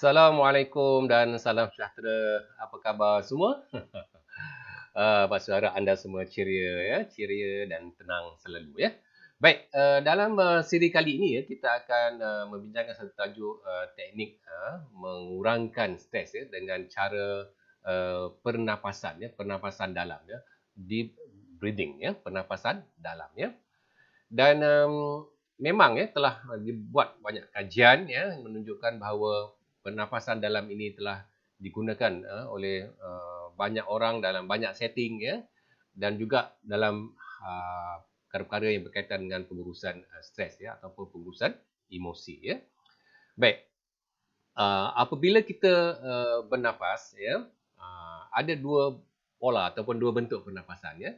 Assalamualaikum dan salam sejahtera. Apa khabar semua? Apa suara anda semua ceria ya, ceria dan tenang selalu ya. Baik, dalam siri kali ini ya kita akan membincangkan satu tajuk teknik mengurangkan stres ya dengan cara pernafasan ya, pernafasan dalam ya, deep breathing ya, pernafasan dalam ya. Dan memang ya telah dibuat banyak kajian ya menunjukkan bahawa pernafasan dalam ini telah digunakan oleh banyak orang dalam banyak setting ya, dan juga dalam perkara-perkara yang berkaitan dengan pengurusan stres ya ataupun pengurusan emosi ya. Baik, apabila kita bernafas ya, ada dua pola ataupun dua bentuk pernafasan ya.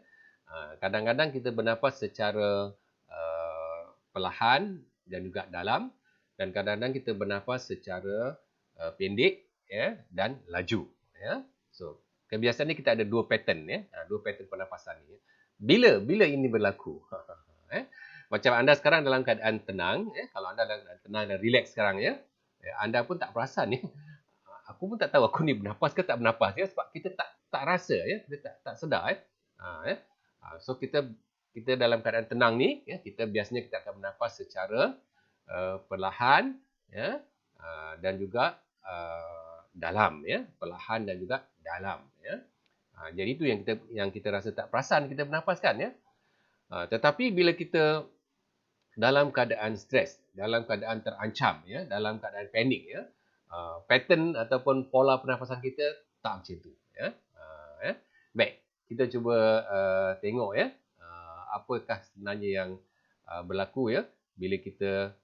Kadang-kadang kita bernafas secara perlahan dan juga dalam, dan kadang-kadang kita bernafas secara pendek ya dan laju ya. So, kebiasaannya kita ada dua pattern ya, dua pattern pernafasan ni. Bila ini berlaku? eh? Macam anda sekarang dalam keadaan tenang ya, kalau anda dalam keadaan tenang dan relax sekarang ya, anda pun tak perasan ya. Aku pun tak tahu aku ni bernafas ke tak bernafas ya, sebab kita tak rasa ya, kita tak sedar ya. So kita dalam keadaan tenang ni ya, kita biasanya kita akan bernafas secara perlahan ya, dan juga dalam ya, perlahan dan juga dalam ya. Jadi itu yang kita rasa tak perasan kita bernafas kan ya. Tetapi bila kita dalam keadaan stres, dalam keadaan terancam ya, dalam keadaan panik ya, pattern ataupun pola pernafasan kita tak macam tu ya. Ya. Baik, kita cuba tengok ya, apakah sebenarnya yang berlaku ya bila kita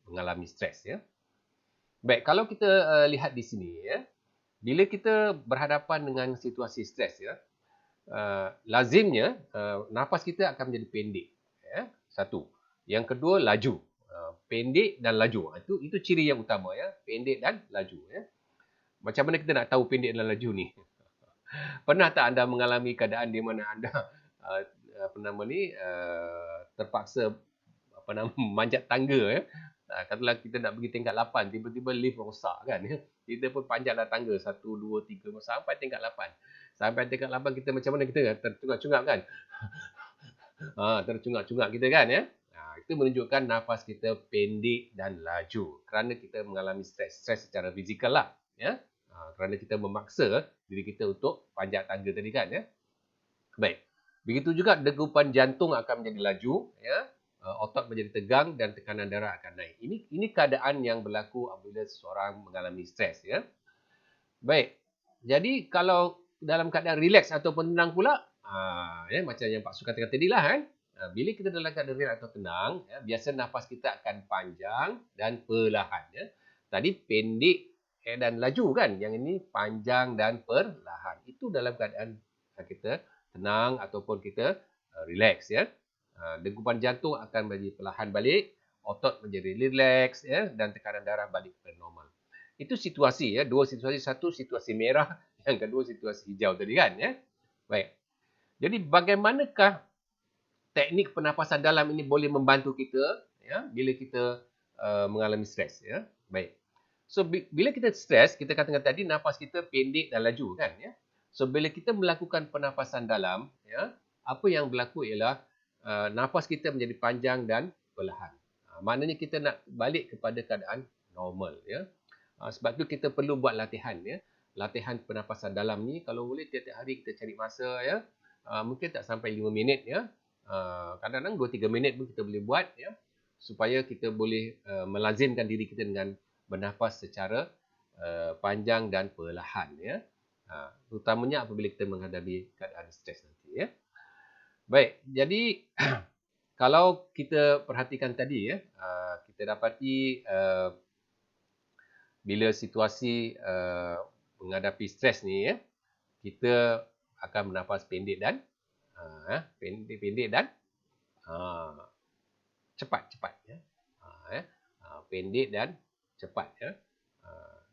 mengalami stres ya. Baik, kalau kita lihat di sini ya, bila kita berhadapan dengan situasi stres ya, lazimnya nafas kita akan menjadi pendek ya. Satu. Yang kedua, laju. Pendek dan laju. Itu ciri yang utama ya, pendek dan laju ya. Macam mana kita nak tahu pendek dan laju ni? Pernah tak anda mengalami keadaan di mana anda terpaksa manjat tangga ya? Katalah kita nak pergi tingkat 8, tiba-tiba lift rosak kan ya. Kita pun panjatlah tangga 1 2 3 sampai tingkat 8. Sampai tingkat 8 kita macam mana kita tercungap-cungap kan? Tercungap-cungap kita kan ya. Itu menunjukkan nafas kita pendek dan laju kerana kita mengalami stres secara fizikal lah ya. Kerana kita memaksa diri kita untuk panjat tangga tadi kan ya. Baik. Begitu juga degupan jantung akan menjadi laju ya. Otot menjadi tegang dan tekanan darah akan naik. Ini keadaan yang berlaku apabila seseorang mengalami stres ya. Baik. Jadi kalau dalam keadaan relax ataupun tenang pula, ya macam yang Pak Su katakan tadi lah kan. Bila kita dalam keadaan relax atau tenang, ya, biasa nafas kita akan panjang dan perlahan ya. Tadi pendek dan laju kan. Yang ini panjang dan perlahan. Itu dalam keadaan kita tenang ataupun kita relax ya. Degupan jantung akan menjadi perlahan balik, otot menjadi relax ya, dan tekanan darah balik ke normal. Itu situasi ya, dua situasi, satu situasi merah, yang kedua situasi hijau tadi kan ya. Baik. Jadi bagaimanakah teknik pernafasan dalam ini boleh membantu kita ya bila kita mengalami stres ya. Baik. So bila kita stres, kita katakan tadi nafas kita pendek dan laju kan ya. So bila kita melakukan pernafasan dalam ya, apa yang berlaku ialah nafas kita menjadi panjang dan perlahan. Maknanya kita nak balik kepada keadaan normal ya. Sebab tu kita perlu buat latihan ya. Latihan pernafasan dalam ni kalau boleh tiap-tiap hari kita cari masa ya. Mungkin tak sampai 5 minit ya. Kadang-kadang 2-3 minit pun kita boleh buat ya, supaya kita boleh melazimkan diri kita dengan bernafas secara panjang dan perlahan ya. Terutamanya apabila kita menghadapi keadaan stres nanti ya. Baik, jadi kalau kita perhatikan tadi ya, kita dapati bila situasi menghadapi stres ni ya, kita akan bernafas pendek dan pendek dan cepat ya. Pendek dan cepat ya.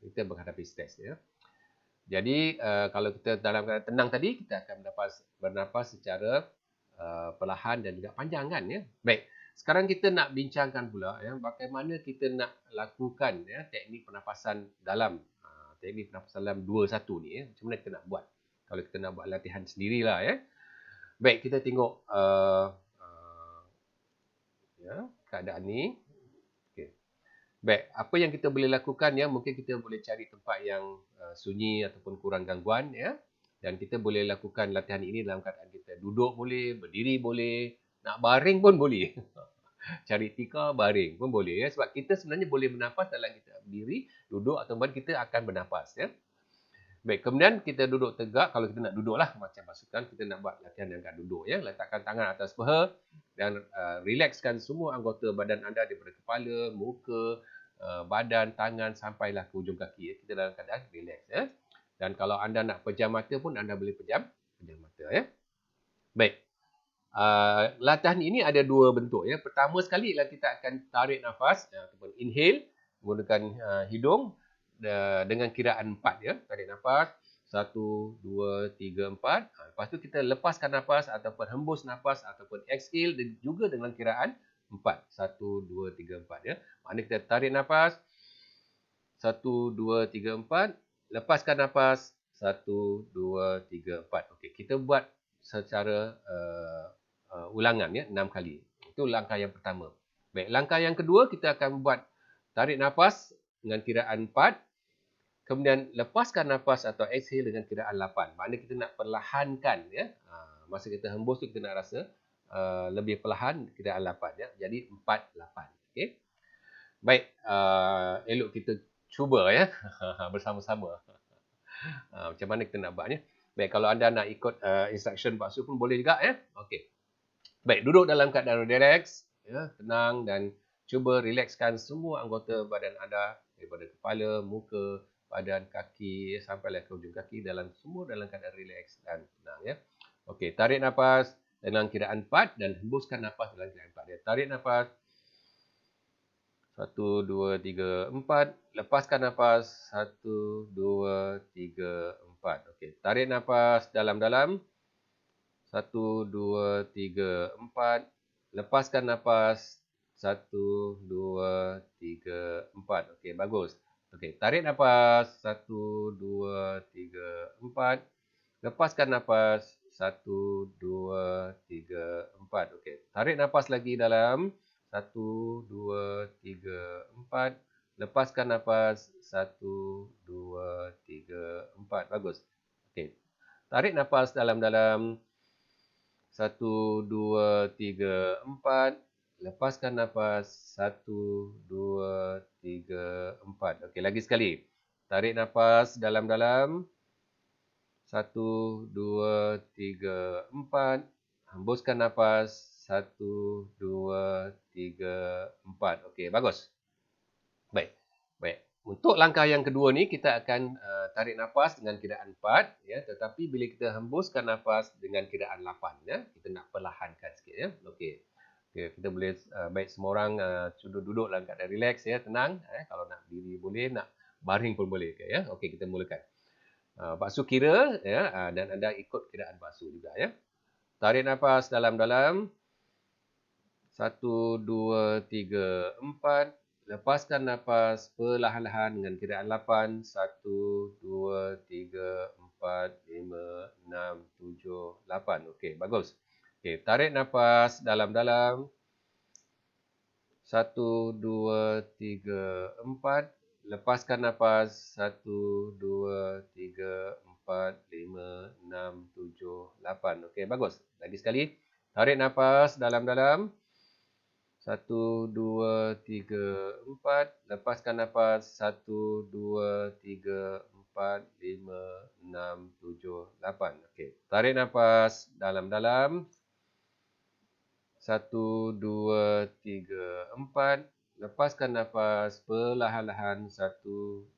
Kita menghadapi stres ya. Jadi kalau kita dalam keadaan tenang tadi, kita akan bernafas secara perlahan dan juga panjang kan ya. Baik. Sekarang kita nak bincangkan pula bagaimana kita nak lakukan teknik pernafasan dalam. Teknik pernafasan dalam 2-1 ni macam mana kita nak buat. Kalau kita nak buat latihan sendirilah Baik, kita tengok keadaan ni. Okay. Baik, apa yang kita boleh lakukan mungkin kita boleh cari tempat yang sunyi ataupun kurang gangguan dan kita boleh lakukan latihan ini dalam keadaan kita duduk boleh, berdiri boleh, nak baring pun boleh. Cari tikar, baring pun boleh sebab kita sebenarnya boleh bernafas dalam kita berdiri, duduk ataupun kita akan bernafas Baik, kemudian kita duduk tegak. Kalau kita nak duduklah macam pasukan, kita nak buat latihan yang kat duduk letakkan tangan atas paha dan relaxkan semua anggota badan anda daripada kepala, muka, badan, tangan sampailah ke hujung kaki Kita dalam keadaan relax Dan kalau anda nak pejam mata pun anda boleh pejam mata Baik. Latihan ini ada dua bentuk Pertama sekali ialah kita akan tarik nafas ataupun inhale menggunakan hidung dengan kiraan 4 Tarik nafas 1, 2, 3, 4. Lepas tu kita lepaskan nafas ataupun hembus nafas ataupun exhale dan juga dengan kiraan 4. 1, 2, 3, 4 Maknanya kita tarik nafas 1, 2, 3, 4. Lepaskan nafas 1, 2, 3, 4. Okey, kita buat secara ulangan 6 kali. Itu langkah yang pertama. Baik, langkah yang kedua kita akan buat tarik nafas dengan kiraan 4. Kemudian lepaskan nafas atau exhale dengan kiraan 8. Maknanya kita nak perlahankan masa kita hembus tu kita nak rasa lebih perlahan kiraan 8 Jadi 4, 8. Okey. Baik, elok kita cuba bersama-sama. Macam mana kita nak buatnya. Baik, kalau anda nak ikut instruction Pak Su pun boleh juga Okey. Baik, duduk dalam keadaan relax tenang dan cuba relaxkan semua anggota badan anda daripada kepala, muka, badan, kaki sampailah ke hujung kaki semua dalam keadaan relax dan tenang Okey, tarik nafas dengan kiraan 4 dan hembuskan nafas dalam kiraan 4 Tarik nafas 1, 2, 3, 4. Lepaskan nafas 1, 2, 3, 4. Okey, tarik nafas dalam-dalam 1, 2, 3, 4. Lepaskan nafas 1, 2, 3, 4. Okey, bagus. Okey, tarik nafas 1, 2, 3, 4. Lepaskan nafas 1, 2, 3, 4. Okey, tarik nafas lagi dalam 1, 2, 3, 4. Lepaskan nafas 1, 2, 3, 4. Bagus. Okey, tarik nafas dalam-dalam 1, 2, 3, 4. Lepaskan nafas 1, 2, 3, 4. Okey, lagi sekali. Tarik nafas dalam-dalam 1, 2, 3, 4. Hembuskan nafas 1, 2, 3, 4. Okey, bagus. Baik. Untuk langkah yang kedua ni kita akan tarik nafas dengan kiraan 4 tetapi bila kita hembuskan nafas dengan kiraan 8 kita nak perlahankan sikit Okey. Kita boleh baik semua orang duduk dalam keadaan relax tenang kalau nak berdiri boleh, nak baring pun boleh Okey, kita mulakan. Pak Su kira dan anda ikut kiraan Pak Su juga Tarik nafas dalam-dalam 1, 2, 3, 4. Lepaskan nafas perlahan-lahan dengan kiraan 8. 1, 2, 3, 4, 5, 6, 7, 8. Okey, bagus. Okey, tarik nafas dalam-dalam 1, 2, 3, 4. Lepaskan nafas 1, 2, 3, 4, 5, 6, 7, 8. Okey, bagus. Lagi sekali. Tarik nafas dalam-dalam 1, 2, 3, 4. Lepaskan nafas 1, 2, 3, 4, 5, 6, 7, 8. Okey. Tarik nafas dalam-dalam 1, 2, 3, 4. Lepaskan nafas perlahan-lahan 1,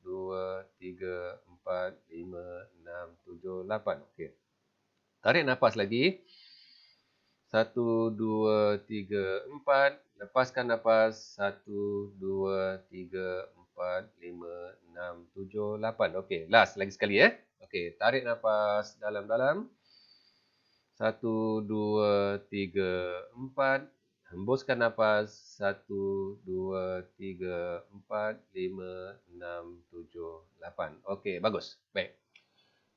2, 3, 4, 5, 6, 7, 8. Okey. Tarik nafas lagi. 1, 2, 3, 4. Lepaskan nafas 1, 2, 3, 4, 5, 6, 7, 8. Okey, last lagi sekali Okey, tarik nafas dalam-dalam. 1, 2, 3, 4. Hembuskan nafas. 1, 2, 3, 4, 5, 6, 7, 8. Okey, bagus. Baik.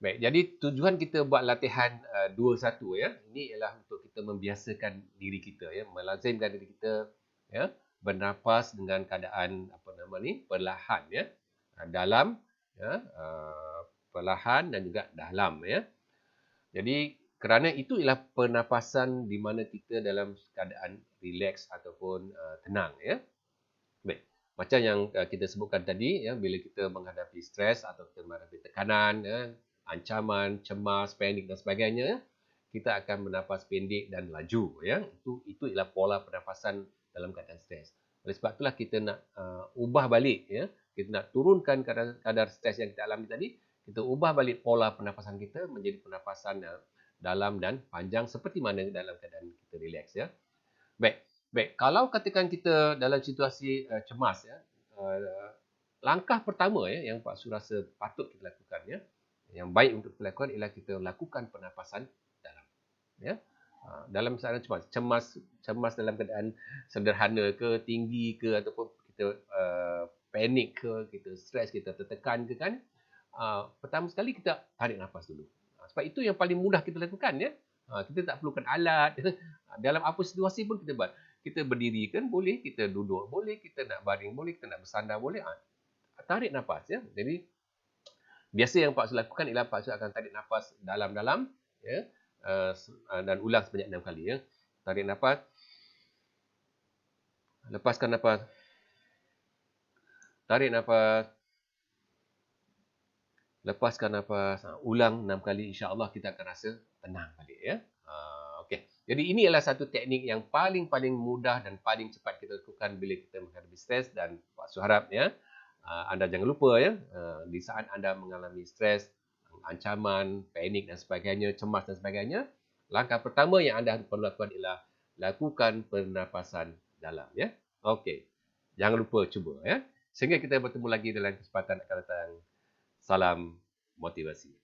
Baik, jadi tujuan kita buat latihan 2-1 ya. Ini ialah untuk kita membiasakan diri kita ya, melazimkan diri kita ya, bernafas dengan keadaan apa nama ni, perlahan ya. Dalam ya, perlahan dan juga dalam ya. Jadi kerana itu ialah pernafasan di mana kita dalam keadaan relax ataupun tenang ya. Baik. Macam yang kita sebutkan tadi ya, bila kita menghadapi stres atau kita menghadapi tekanan ya, ancaman, cemas, panik dan sebagainya, kita akan bernafas pendek dan laju ya. Itu ialah pola pernafasan dalam keadaan stres. Oleh sebab itulah kita nak ubah balik ya. Kita nak turunkan kadar stres yang kita alami tadi, kita ubah balik pola pernafasan kita menjadi pernafasan dalam dan panjang seperti mana dalam keadaan kita relax ya. Baik. Baik, kalau katakan kita dalam situasi cemas ya, langkah pertama ya yang Pak Su rasa patut kita lakukan ya, yang baik untuk kita lakukan ialah kita lakukan pernafasan dalam ya. Dalam keadaan cemas dalam keadaan sederhana ke, tinggi ke ataupun kita panik ke, kita stres, kita tertekan ke kan, pertama sekali kita tarik nafas dulu. Sebab itu yang paling mudah kita lakukan ya. Kita tak perlukan alat. Dalam apa situasi pun kita buat. Kita berdiri kan boleh, kita duduk boleh, kita nak baring boleh, kita nak bersandar boleh. Tarik nafas ya. Jadi biasa yang Pak Su lakukan ialah Pak Su akan tarik nafas dalam-dalam ya, dan ulang sebanyak 6 kali ya. Tarik nafas. Lepaskan nafas. Tarik nafas. Lepaskan nafas. Ulang 6 kali, insya-Allah kita akan rasa tenang balik ya. Okey. Jadi ini adalah satu teknik yang paling mudah dan paling cepat kita lakukan bila kita menghadapi stres, dan Pak Su harap ya, anda jangan lupa ya, di saat anda mengalami stres, ancaman, panik dan sebagainya, cemas dan sebagainya, langkah pertama yang anda perlu lakukan ialah lakukan pernafasan dalam ya. Okey. Jangan lupa cuba ya. Sehingga kita bertemu lagi dalam kesempatan akan datang. Salam motivasi.